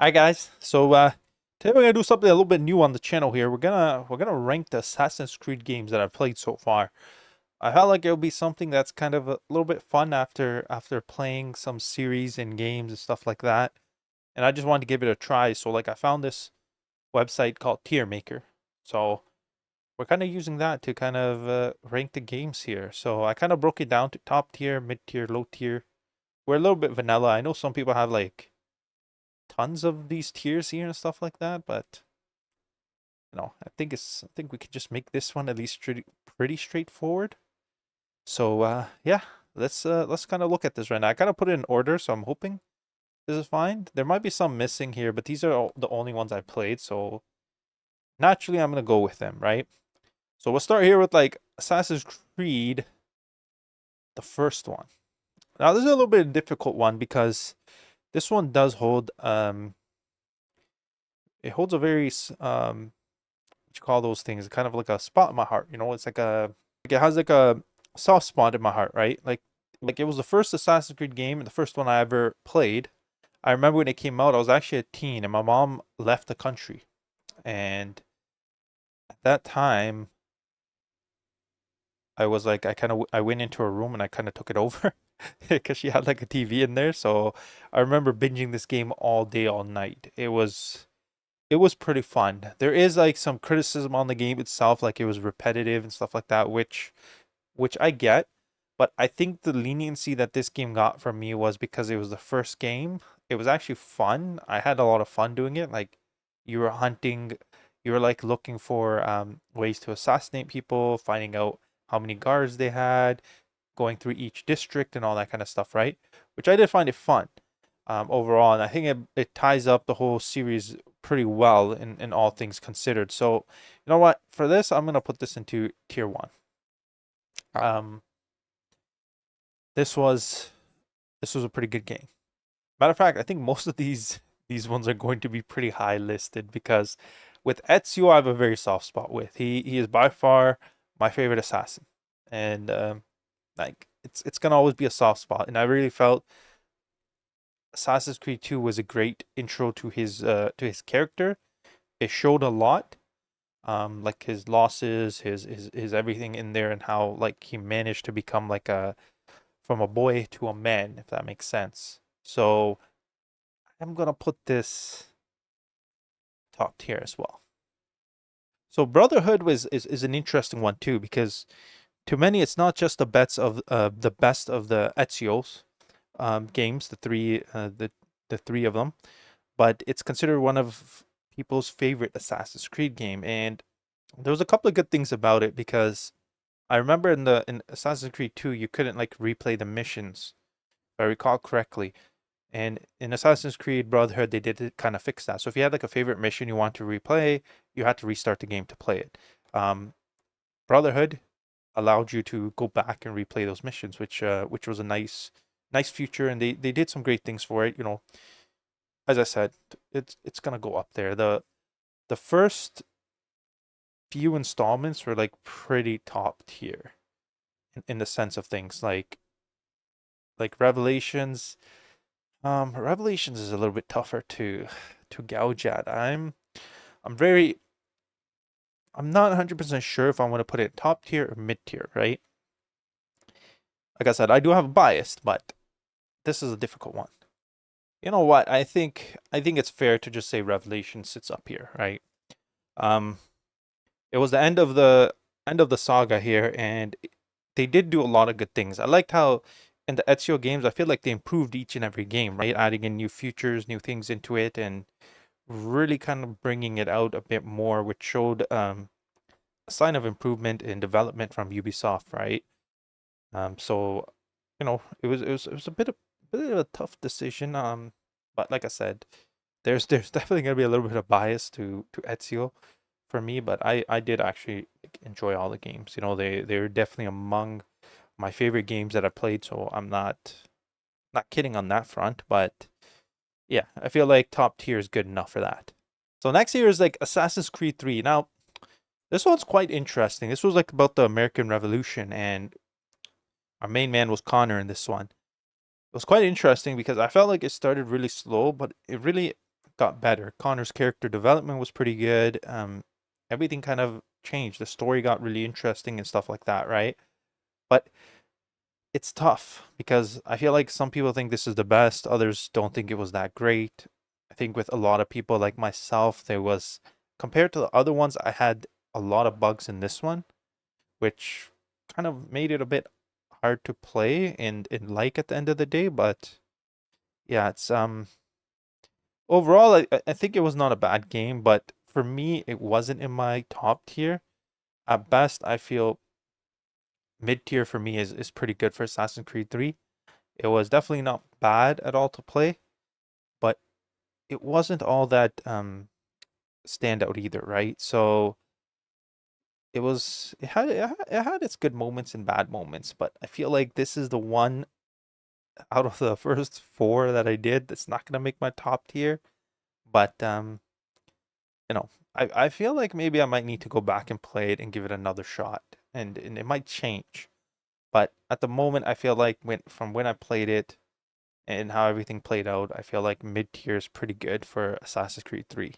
Hi guys. Today we're gonna do something a little bit new on the channel here. We're gonna rank the Assassin's Creed games that I've played so far. I felt like it'll be something that's kind of a little bit fun after playing some series and games and stuff like that. And I just wanted to give it a try. So like I found this website called Tier Maker. So we're kind of using that to kind of rank the games here. So I kind of broke it down to top tier, mid tier, low tier. We're a little bit vanilla. I know some people have like tons of these tiers here and stuff like that, but I think we could just make this one at least pretty straightforward. Yeah, let's kind of look at this right now. I kind of put it in order, so I'm hoping this is fine. There might be some missing here, but these are the only ones I played, so naturally I'm gonna go with them, right? So we'll start here with like Assassin's Creed, the first one. Now this is a little bit of a difficult one because this one does hold it holds a very what you call those things, kind of like a spot in my heart. It's like it has like a soft spot in my heart, right? Like it was the first Assassin's Creed game and the first one I ever played. I remember when it came out, I was actually a teen and my mom left the country. And at that time, I was like, I went into her room and I kind of took it over because she had like a TV in there. So I remember binging this game all day, all night. It was pretty fun. There is like some criticism on the game itself, like it was repetitive and stuff like that, which I get. But I think the leniency that this game got from me was because it was the first game. It was actually fun. I had a lot of fun doing it. Like you were hunting, you were like looking for ways to assassinate people, finding out how many guards they had, going through each district and all that kind of stuff, right? Which I did find it fun overall, and I think it ties up the whole series pretty well in all things considered. So, you know what? For this, I'm gonna put this into tier one. Um, this was this was a pretty good game. Matter of fact, I think most of these ones are going to be pretty high listed because with Ezio, I have a very soft spot with. He is by far my favorite assassin, and like it's gonna always be a soft spot. And I really felt Assassin's Creed 2 was a great intro to his character. It showed a lot, like his losses, his everything in there, and how like he managed to become like a from a boy to a man, if that makes sense. So I'm gonna put this top tier as well. So Brotherhood is an interesting one too because to many it's not just the best of the Ezio's games, the three of them, but it's considered one of people's favorite Assassin's Creed game. And there was a couple of good things about it because I remember in Assassin's Creed 2 you couldn't like replay the missions, if I recall correctly. And in Assassin's Creed Brotherhood, they did kind of fix that. So if you had like a favorite mission you want to replay, you had to restart the game to play it. Brotherhood allowed you to go back and replay those missions, which was a nice feature, and they did some great things for it. As I said, it's gonna go up there. The first few installments were like pretty top tier in the sense of things like Revelations. Revelations is a little bit tougher to gouge at. I'm very I'm not 100% sure if I want to put it top tier or mid tier, right? Like I said, I do have a bias, but this is a difficult one. You know what? I think it's fair to just say Revelation sits up here, right? Um, it was the end of the saga here, and they did do a lot of good things. I liked how in the Ezio games, I feel like they improved each and every game, right? Adding in new features, new things into it, and really kind of bringing it out a bit more, which showed a sign of improvement and development from Ubisoft, right? So it was a bit of a tough decision. But like I said, there's definitely gonna be a little bit of bias to Ezio for me, but I did actually like, enjoy all the games. They're definitely among my favorite games that I played, so I'm not kidding on that front, but yeah, I feel like top tier is good enough for that. So next here is like Assassin's Creed 3. Now, this one's quite interesting. This was like about the American Revolution, and our main man was Connor in this one. It was quite interesting because I felt like it started really slow, but got better. Connor's character development was pretty good. Everything kind of changed. The story got really interesting and stuff like that, right? But it's tough because I feel like some people think this is the best, others don't think it was that great. I think with a lot of people like myself, there was, compared to the other ones, I had a lot of bugs in this one, which kind of made it a bit hard to play and like at the end of the day. But yeah, it's overall, I think it was not a bad game, but for me, it wasn't in my top tier. At best, I feel mid tier for me is pretty good for Assassin's Creed 3. It was definitely not bad at all to play, but it wasn't all that standout either, right? So it had its good moments and bad moments, but I feel like this is the one out of the first four that I did that's not gonna make my top tier. But you know, I feel like maybe I might need to go back and play it and give it another shot, and it might change. But at the moment, I feel like when I played it and how everything played out, I feel like mid tier is pretty good for Assassin's Creed 3.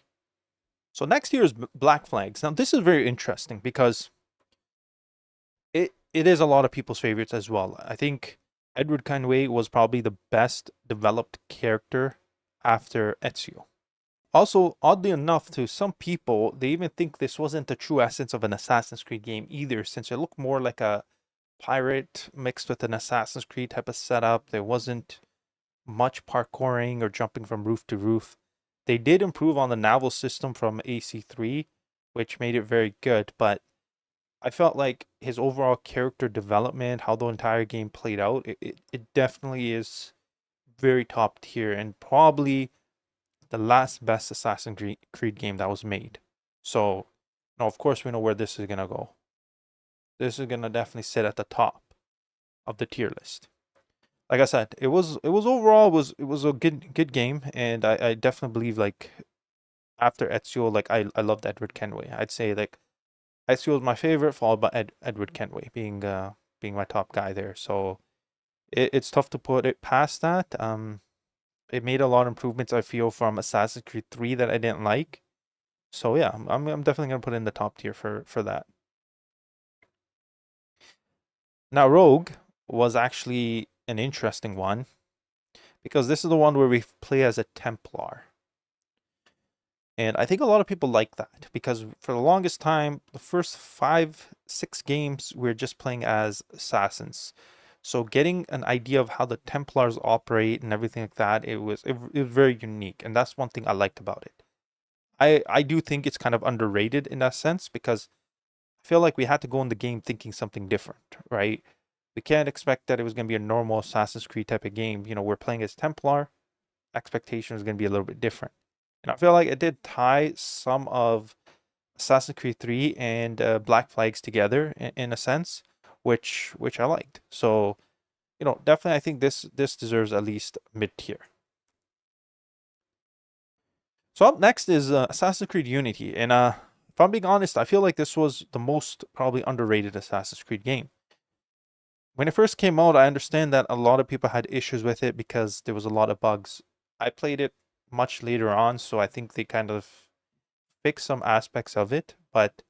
So next year is Black Flags. Now this is very interesting because it is a lot of people's favorites as well. I think Edward Kenway was probably the best developed character after Ezio. Also, oddly enough, to some people, they even think this wasn't the true essence of an Assassin's Creed game either, since it looked more like a pirate mixed with an Assassin's Creed type of setup. There wasn't much parkouring or jumping from roof to roof. They did improve on the naval system from AC3, which made it very good, but I felt like his overall character development, how the entire game played out, it definitely is very top tier and probably the last best Assassin's Creed game that was made. So, now of course we know where this is gonna go. This is gonna definitely sit at the top of the tier list. Like I said, it was overall it was a good game, and I definitely believe like after Ezio, like I loved Edward Kenway. I'd say like Ezio was my favorite, followed by Edward Kenway being my top guy there. So it's tough to put it past that. It made a lot of improvements I feel from Assassin's Creed 3 that I didn't like. So yeah, I'm definitely gonna put it in the top tier for that. Now Rogue was actually an interesting one because this is the one where we play as a Templar. And I think a lot of people like that because for the longest time, the first 5, 6 games, we're just playing as assassins. So getting an idea of how the Templars operate and everything like that, it was very unique. And that's one thing I liked about it. I do think it's kind of underrated in that sense because I feel like we had to go in the game thinking something different, right? We can't expect that it was going to be a normal Assassin's Creed type of game. You know, we're playing as Templar, expectation is going to be a little bit different. And I feel like it did tie some of Assassin's Creed 3 and Black Flags together in a sense, which I liked. So, definitely I think this deserves at least mid tier. So up next is Assassin's Creed Unity, and if I'm being honest, I feel like this was the most probably underrated Assassin's Creed game. When it first came out, I understand that a lot of people had issues with it because there was a lot of bugs. I played it much later on, so I think they kind of fixed some aspects of it. But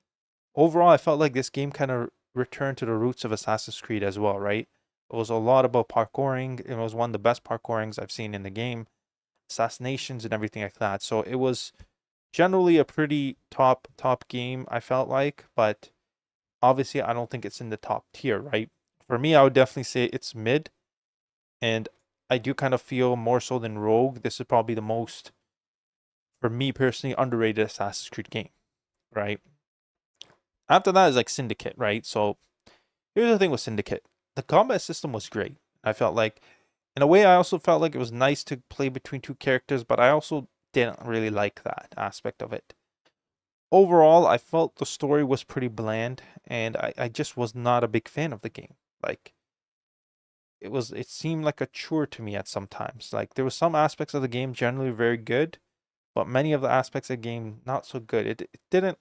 overall, I felt like this game kind of returned to the roots of Assassin's Creed as well, right? It was a lot about parkouring. It was one of the best parkourings I've seen in the game, assassinations and everything like that. So it was generally a pretty top game, I felt like, but obviously I don't think it's in the top tier, right? For me, I would definitely say it's mid, and I do kind of feel more so than Rogue. This is probably the most, for me personally, underrated Assassin's Creed game, right? After that is like Syndicate, right? So here's the thing with Syndicate. The combat system was great. I felt like, in a way, I also felt like it was nice to play between two characters, but I also didn't really like that aspect of it. Overall, I felt the story was pretty bland, and I just was not a big fan of the game. Like, it seemed like a chore to me at some times. Like, there were some aspects of the game generally very good, but many of the aspects of the game not so good. It didn't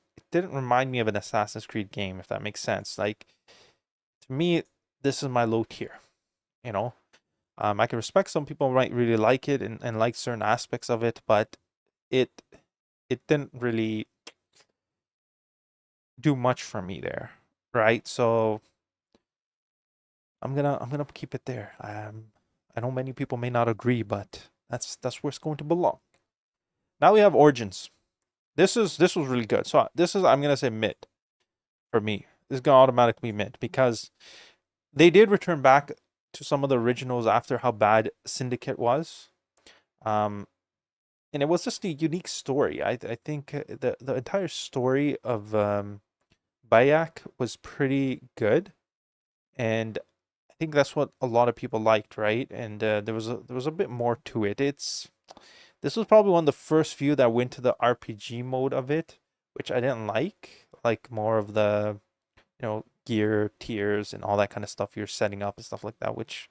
remind me of an Assassin's Creed game, if that makes sense. Like, to me, this is my low tier, you know? I can respect some people might really like it and like certain aspects of it, but it it didn't really do much for me there, right? So I'm gonna keep it there. I know many people may not agree, but that's where it's going to belong. Now we have Origins. This was really good. So this is, I'm gonna say, mid for me. This is gonna automatically be mid because they did return back to some of the originals after how bad Syndicate was. Um, and it was just a unique story. I think the entire story of Bayak was pretty good, and I think that's what a lot of people liked, right? And there was a bit more to it. This was probably one of the first few that went to the RPG mode of it, which I didn't like more of the, gear tiers and all that kind of stuff you're setting up and stuff like that, which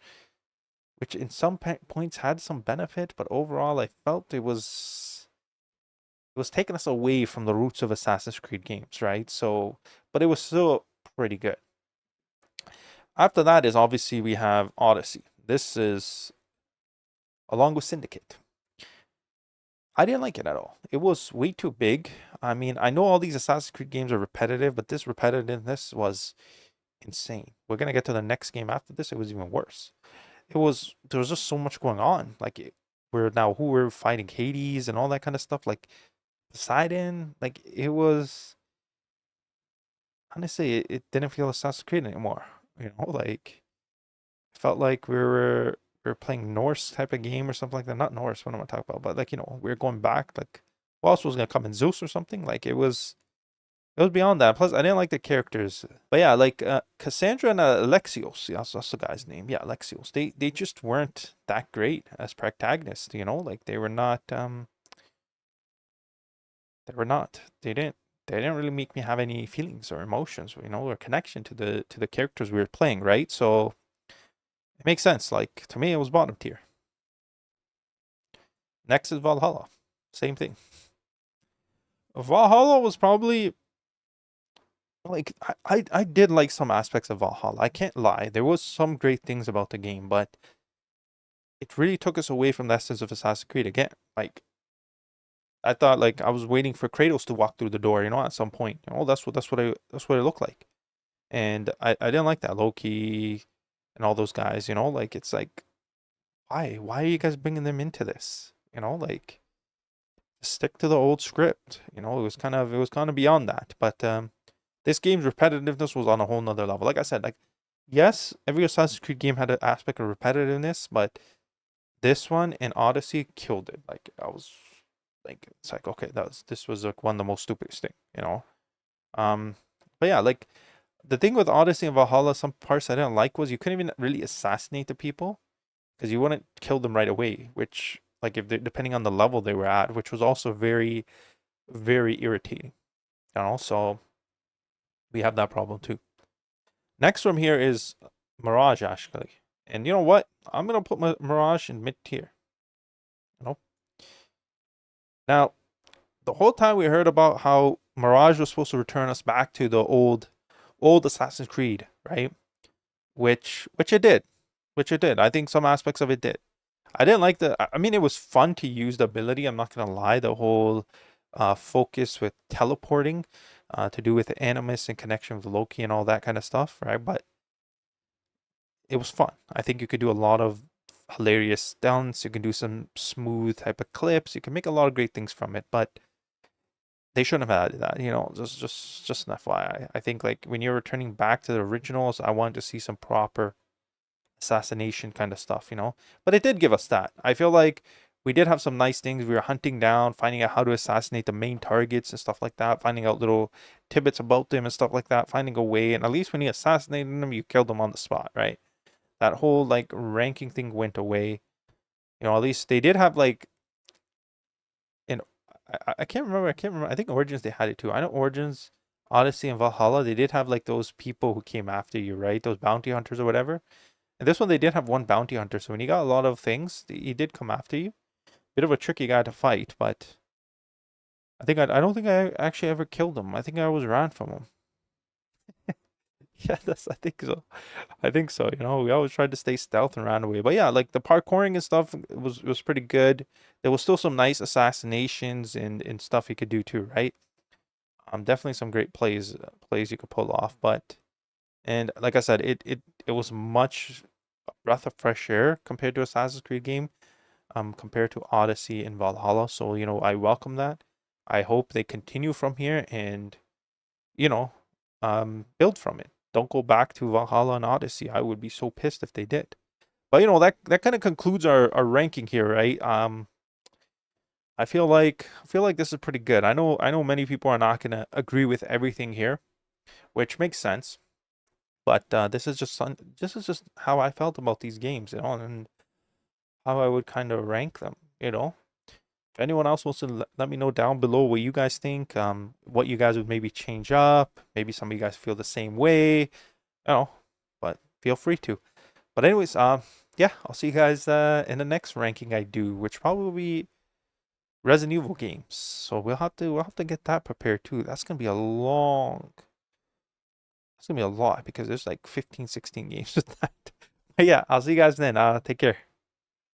in some points had some benefit, but overall I felt it was taking us away from the roots of Assassin's Creed games, right? So, but it was still pretty good. After that is obviously we have Odyssey. This is along with Syndicate. I didn't like it at all. It was way too big. I mean, I know all these Assassin's Creed games are repetitive, but this repetitiveness was insane. We're gonna get to the next game after this. It was even worse. There was just so much going on. Like we're fighting Hades and all that kind of stuff. Like Poseidon. Like it was, honestly, it didn't feel Assassin's Creed anymore. Like it felt like we were playing Norse type of game or something like that. Not Norse, what am I talking about? But like, we are going back. Like, who else was gonna come in? Zeus or something? Like it was beyond that. Plus, I didn't like the characters. But yeah, like Cassandra and Alexios, yeah, that's the guy's name. Yeah, Alexios. They just weren't that great as protagonists. Like they were not. They didn't really make me have any feelings or emotions, or connection to the characters we were playing, right? So it makes sense. Like to me, it was bottom tier. Next is Valhalla. Same thing. Valhalla was probably like I did like some aspects of Valhalla. I can't lie. There was some great things about the game, but it really took us away from the essence of Assassin's Creed again. Like I thought, like I was waiting for Kratos to walk through the door, at some point. That's what it looked like. And I didn't like that. Loki and all those guys, like it's like why are you guys bringing them into this? Like stick to the old script. It was kind of beyond that. But this game's repetitiveness was on a whole nother level. Like I said, like yes, every Assassin's Creed game had an aspect of repetitiveness, but this one and Odyssey killed it. Like I was like, it's like okay, this was like one of the most stupidest thing. Um, but yeah, like the thing with Odyssey and Valhalla, some parts I didn't like was you couldn't even really assassinate the people because you wouldn't kill them right away. Which like if they depending on the level they were at, which was also very very irritating. So we have that problem too. Next from here is Mirage, actually. And you know what? I'm going to put Mirage in mid tier. You know? Now, the whole time we heard about how Mirage was supposed to return us back to the old Assassin's Creed, right? Which it did. Which it did. I think some aspects of it did. I didn't like I mean, it was fun to use the ability. I'm not going to lie. The whole focus with teleporting to do with the Animus and connection with Loki and all that kind of stuff, right? But it was fun. I think you could do a lot of hilarious stunts. You can do some smooth type of clips. You can make a lot of great things from it, but they shouldn't have added that. Just an FYI. I think like when you're returning back to the originals, I wanted to see some proper assassination kind of stuff. But it did give us that. I feel like we did have some nice things. We were hunting down, finding out how to assassinate the main targets and stuff like that, finding out little tidbits about them and stuff like that, finding a way. And at least when you assassinated them, you killed them on the spot, right? That whole like ranking thing went away. At least they did have like, in I can't remember. I can't remember. I think Origins they had it too. I know Origins, Odyssey, and Valhalla they did have like those people who came after you, right? Those bounty hunters or whatever. And this one they did have one bounty hunter. So when you got a lot of things, he did come after you. Bit of a tricky guy to fight, but I don't think I actually ever killed him. I think I was ran from him. Yeah, that's I think so. I think so. You know, we always tried to stay stealth and ran away. But yeah, like the parkouring and stuff was pretty good. There was still some nice assassinations and stuff you could do too, right? Definitely some great plays you could pull off. But and like I said, it was much a breath of fresh air compared to Assassin's Creed game, compared to Odyssey and Valhalla. So, you know, I welcome that. I hope they continue from here and, you know, build from it. Don't go back to Valhalla and Odyssey. I would be so pissed if they did. But you know, that kind of concludes our ranking here, right? I feel like this is pretty good. I know many people are not gonna agree with everything here, which makes sense. But this is just how I felt about these games, you know, and how I would kind of rank them, you know. If anyone else wants to let me know down below what you guys think, what you guys would maybe change up. Maybe some of you guys feel the same way, you know, but feel free to. But anyways, yeah, I'll see you guys in the next ranking I do, which probably will be Resident Evil games. So we'll have to get that prepared too. That's gonna be a lot because there's like 15, 16 games with that. But yeah, I'll see you guys then. Take care.